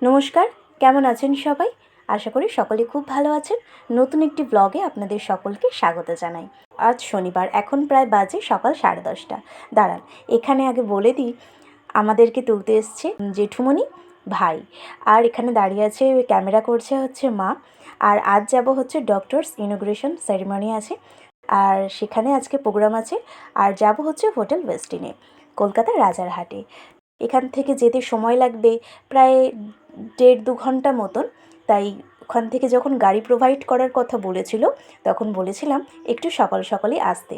নমস্কার, কেমন আছেন সবাই? আশা করি সকলে খুব ভালো আছেন। নতুন একটি ব্লগে আপনাদের সকলকে স্বাগত জানাই। আজ শনিবার, এখন প্রায় বাজে সকাল 10:30। দাঁড়ান, এখানে আগে বলে দিই, আমাদেরকে তুলতে এসছে জেঠুমণি, ভাই, আর এখানে দাঁড়িয়ে আছে ক্যামেরা করছে হচ্ছে মা। আর আজ যাব হচ্ছে ডক্টরস ইনোগ্রেশন সেরিমনি আছে, আর সেখানে আজকে প্রোগ্রাম আছে। আর যাব হচ্ছে হোটেল ওয়েস্টিনে, কলকাতার রাজারহাটে। এখান থেকে যেতে সময় লাগবে প্রায় 1.5-2 ঘন্টা মতন। তাই ওখান থেকে যখন গাড়ি প্রোভাইড করার কথা বলেছিল, তখন বলেছিলাম একটু সকাল সকালই আসতে,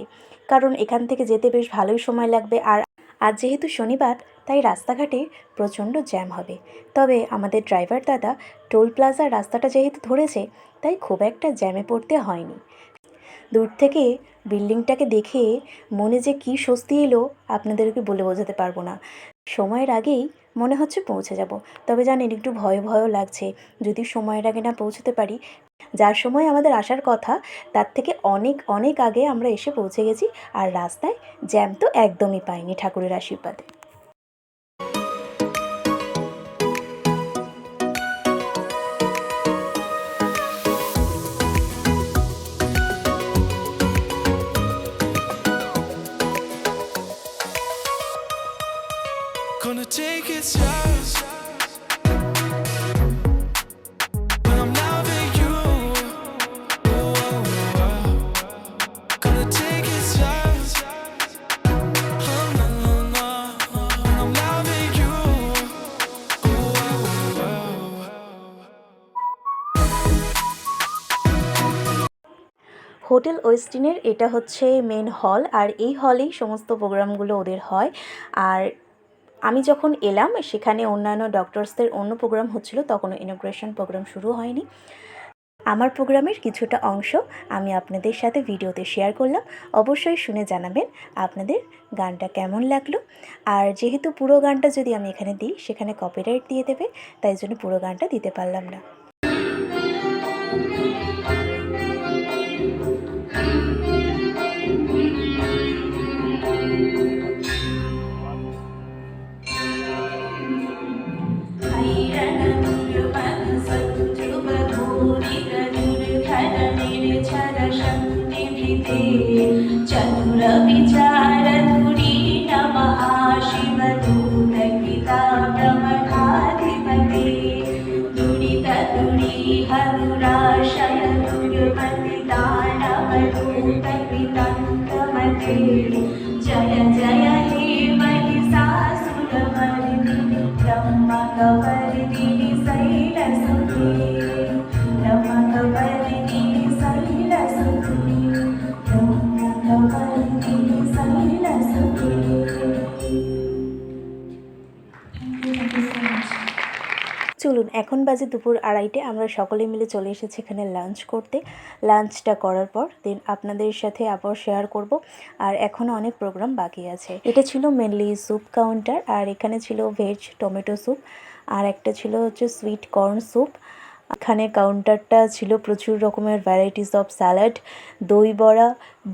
কারণ এখান থেকে যেতে বেশ ভালোই সময় লাগবে। আর আজ যেহেতু শনিবার, তাই রাস্তাঘাটে প্রচণ্ড জ্যাম হবে। তবে আমাদের ড্রাইভার দাদা টোল প্লাজার রাস্তাটা যেহেতু ধরেছে, তাই খুব একটা জ্যামে পড়তে হয়নি। দূর থেকে বিল্ডিংটাকে দেখে মনে যে কী স্বস্তি এলো, আপনাদেরকে বলে বোঝাতে পারবো না। সময়ের আগেই মনে হচ্ছে পৌঁছে যাব, তবে জানেন একটু ভয়ও লাগছে, যদি সময়ের আগে না পৌঁছতে পারি। যার সময় আমাদের আসার কথা, তার থেকে অনেক অনেক আগে আমরা এসে পৌঁছে গেছি। আর রাস্তায় জ্যাম তো একদমই পাইনি, ঠাকুরের আশীর্বাদে। Gonna take it slow when I'm loving you. Gonna take it slow. When I'm loving you. Hotel ওয়েস্টিনের এটা হচ্ছে মেন হল, আর এই হলেই সমস্ত প্রোগ্রামগুলো ওদের হয়। আর আমি যখন এলাম, সেখানে অন্যান্য ডক্টরসদের অন্য প্রোগ্রাম হচ্ছিল, তখনও ইনোগ্রেশন প্রোগ্রাম শুরু হয়নি। আমার প্রোগ্রামের কিছুটা অংশ আমি আপনাদের সাথে ভিডিওতে শেয়ার করলাম। অবশ্যই শুনে জানাবেন আপনাদের গানটা কেমন লাগলো। আর যেহেতু পুরো গানটা যদি আমি এখানে দিই, সেখানে কপিরাইট দিয়ে দেবে, তাই জন্য পুরো গানটা দিতে পারলাম না। चतुर विचार धुरी नमः शिवदूत पिता ब्रह्मधाधिपते दुरित दुरी हरुराशय दुर्मति दानवदूत पितङ्गमते जय जय हे महिषासुरमर्दिनि ब्रह्मकवर्दिनि शैलसुते ब्रह्मकवर्दिनि शैलसुते চলুন, এখন বাজে দুপুর 2:30। আমরা সকলে মিলে চলে এসেছি এখানে লাঞ্চ করতে। লাঞ্চটা করার পর দেন আপনাদের সাথে আবার শেয়ার করব। আর এখনও অনেক প্রোগ্রাম বাকি আছে। এটা ছিল মেনলি স্যুপ কাউন্টার, আর এখানে ছিল ভেজ টমেটো স্যুপ, আর একটা ছিল হচ্ছে সুইট কর্ন স্যুপ। এখানে কাউন্টারটা ছিল প্রচুর রকমের ভ্যারাইটিস অফ স্যালাড, দই বড়া,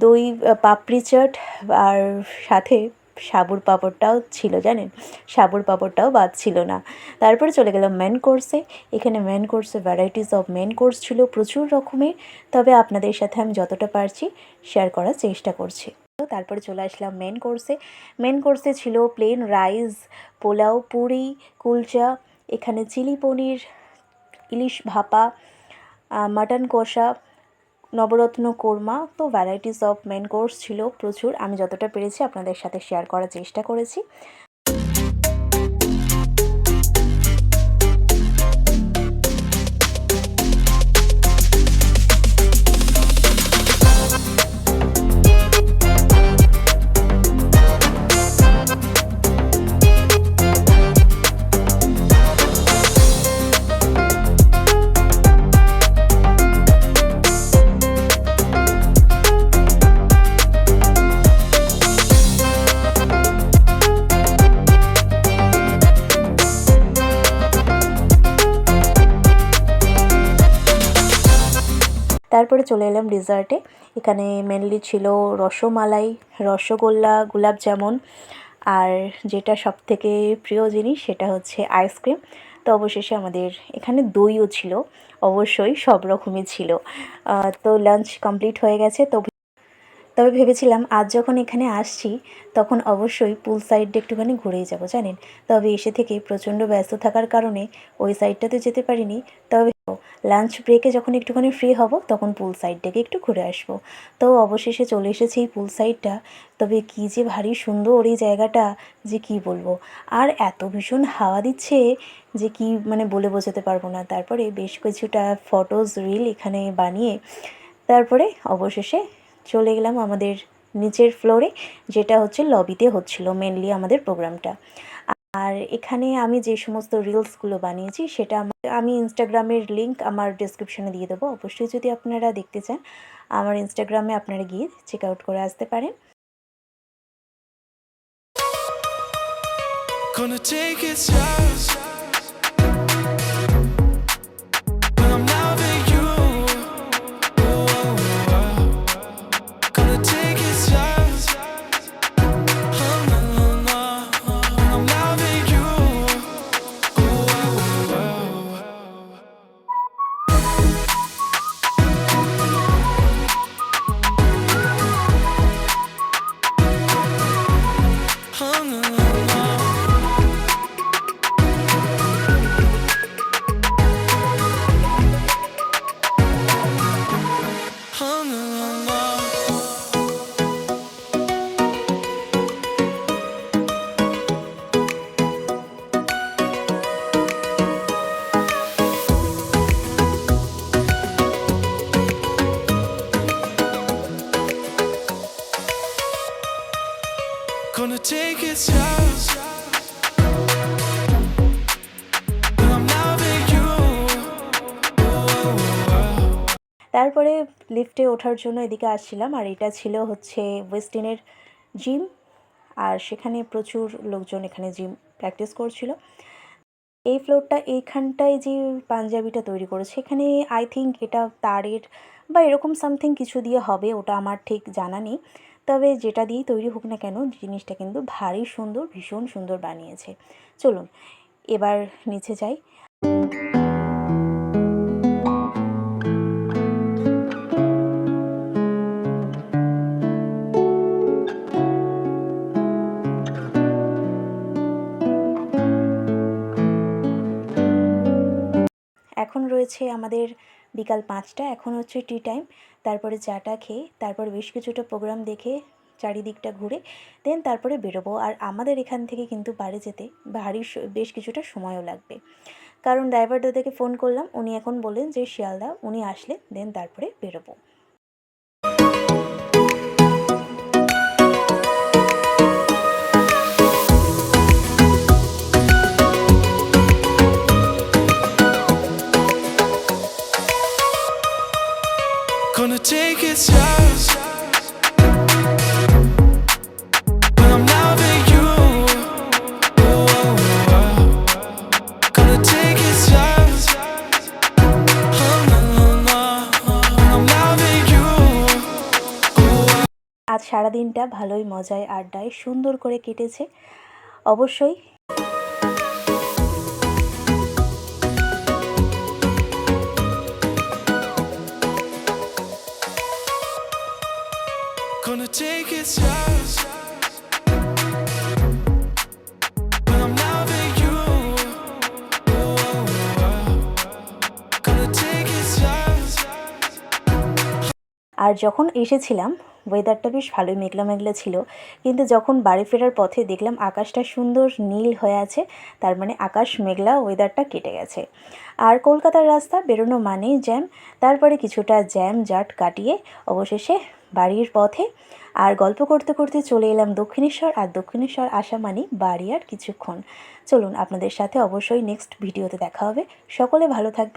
দই পাপড়ি চাট, আর সাথে সাবুর পাঁপড়টাও ছিল। জানেন, সাবুর পাঁপড়টাও বাদ ছিল না। তারপরে চলে গেলাম মেন কোর্সে। এখানে মেন কোর্সে ভ্যারাইটিস অফ মেন কোর্স ছিল প্রচুর রকমের, তবে আপনাদের সাথে আমি যতটা পারছি শেয়ার করার চেষ্টা করছি। তারপরে চলে আসলাম মেন কোর্সে। মেন কোর্সে ছিল প্লেন রাইস, পোলাও, পুরি, কুলচা, এখানে চিলি পনির, ইলিশ ভাপা, মাটন কষা, নবরত্ন কোরমা। তো ভ্যারাইটিস অফ মেন কোর্স ছিল প্রচুর। আমি যতটা পেরেছি আপনাদের সাথে শেয়ার করার চেষ্টা করেছি। তারপরে চলে এলাম ডেজার্টে। এখানে মেনলি ছিল রসমালাই, রসগোল্লা, গোলাপ জামুন, আর যেটা সবথেকে প্রিয় জিনিস সেটা হচ্ছে আইসক্রিম। তো অবশেষে আমাদের এখানে দইও ছিল, অবশ্যই সব রকমই ছিল। তো লাঞ্চ কমপ্লিট হয়ে গেছে। তবে ভেবেছিলাম আজ যখন এখানে আসছি তখন অবশ্যই পুল সাইডটা একটুখানি ঘুরেই যাব, জানেন। তবে এসে থেকে প্রচণ্ড ব্যস্ত থাকার কারণে ওই সাইডটাতে যেতে পারিনি। তবে লাঞ্চ ব্রেকে যখন একটুখানি ফ্রি হব তখন পুল সাইডটাকে একটু ঘুরে আসবো। তো অবশেষে চলে এসেছি এই পুল সাইডটা। তবে কী যে ভারী সুন্দর এই জায়গাটা, যে কি বলবো। আর এত ভীষণ হাওয়া দিচ্ছে যে কি মানে বলে বোঝাতে পারবো না। তারপরে বেশ কিছুটা ফটোজ রিল এখানে বানিয়ে তারপরে অবশেষে চলে গেলাম আমাদের নিচের ফ্লোরে, যেটা হচ্ছে লবিতে হচ্ছিল মেনলি আমাদের প্রোগ্রামটা। আর এখানে আমি যে সমস্ত রিলসগুলো বানিয়েছি সেটা আমি ইনস্টাগ্রামের লিংক আমার ডেসক্রিপশনে দিয়ে দেবো। অবশ্যই যদি আপনারা দেখতে চান আমার ইনস্টাগ্রামে আপনারা গিয়ে চেক আউট করে আসতে পারেন। Gonna take it slow. When I'm loving you. Gonna take it slow. Oh, no, no, no. When I'm loving you. Oh, no, no, no. Oh, no, no, no. Gonna take it slow. When I'm loving you. তারপরে লিফটে ওঠার জন্য এদিকে আসছিলাম, আর এটা ছিল হচ্ছে ওয়েস্টিনের gym. আর সেখানে প্রচুর লোকজন এখানে জিম প্র্যাকটিস করছিল। এই ফ্লোরটা এইখানটায় যে পাঞ্জাবিটা তৈরি করেছে, এখানে আই থিঙ্ক এটা তারের বা এরকম সামথিং কিছু দিয়ে হবে, ওটা আমার ঠিক জানা নেই। তবে যেটা দিয়েই তৈরি হোক না কেন জিনিসটা কিন্তু ভারী সুন্দর, ভীষণ সুন্দর বানিয়েছে। চলুন এবার নিচে যাই। এখন রয়েছে আমাদের বিকাল 5টা, এখন হচ্ছে টি টাইম। তারপরে চাটা খেয়ে তারপর বেশ কিছুটা প্রোগ্রাম দেখে চারিদিকটা ঘুরে দেন তারপরে বেরোবো। আর আমাদের এখান থেকে কিন্তু বাড়ি যেতে বেশ কিছুটা সময়ও লাগবে, কারণ ড্রাইভার দাদাকে ফোন করলাম, উনি এখন বললেন যে শিয়ালদা, উনি আসলে দেন তারপরে বেরোবো। Gonna take it slow. When I'm loving you. Gonna take it slow. Oh, no, no, no. When I'm loving you. আজ সারাদিনটা ভালোই মজায় আড্ডায় সুন্দর করে কেটেছে অবশ্যই। Gonna take it slow. When I'm loving you. Gonna take it slow. আর যখন এসেছিলাম ওয়েদারটা বেশ ভালোই মেঘলা মেঘলা ছিল, কিন্তু যখন বাড়ি ফেরার পথে দেখলাম আকাশটা সুন্দর নীল হয়ে আছে, তার মানে আকাশ মেঘলা, ওয়েদারটা কেটে গেছে। আর কলকাতার রাস্তা বেরোনো মানেই জ্যাম। তারপরে কিছুটা জ্যাম জাট কাটিয়ে অবশেষে বাড়ির পথে আর গল্প করতে করতে চলে এলাম দক্ষিণেশ্বর। আর দক্ষিণেশ্বর আসা মানে বাড়ি আর কিছুক্ষণ। চলুন আপনাদের সাথে অবশ্যই নেক্সট ভিডিওতে দেখা হবে। সকলে ভালো থাকবে।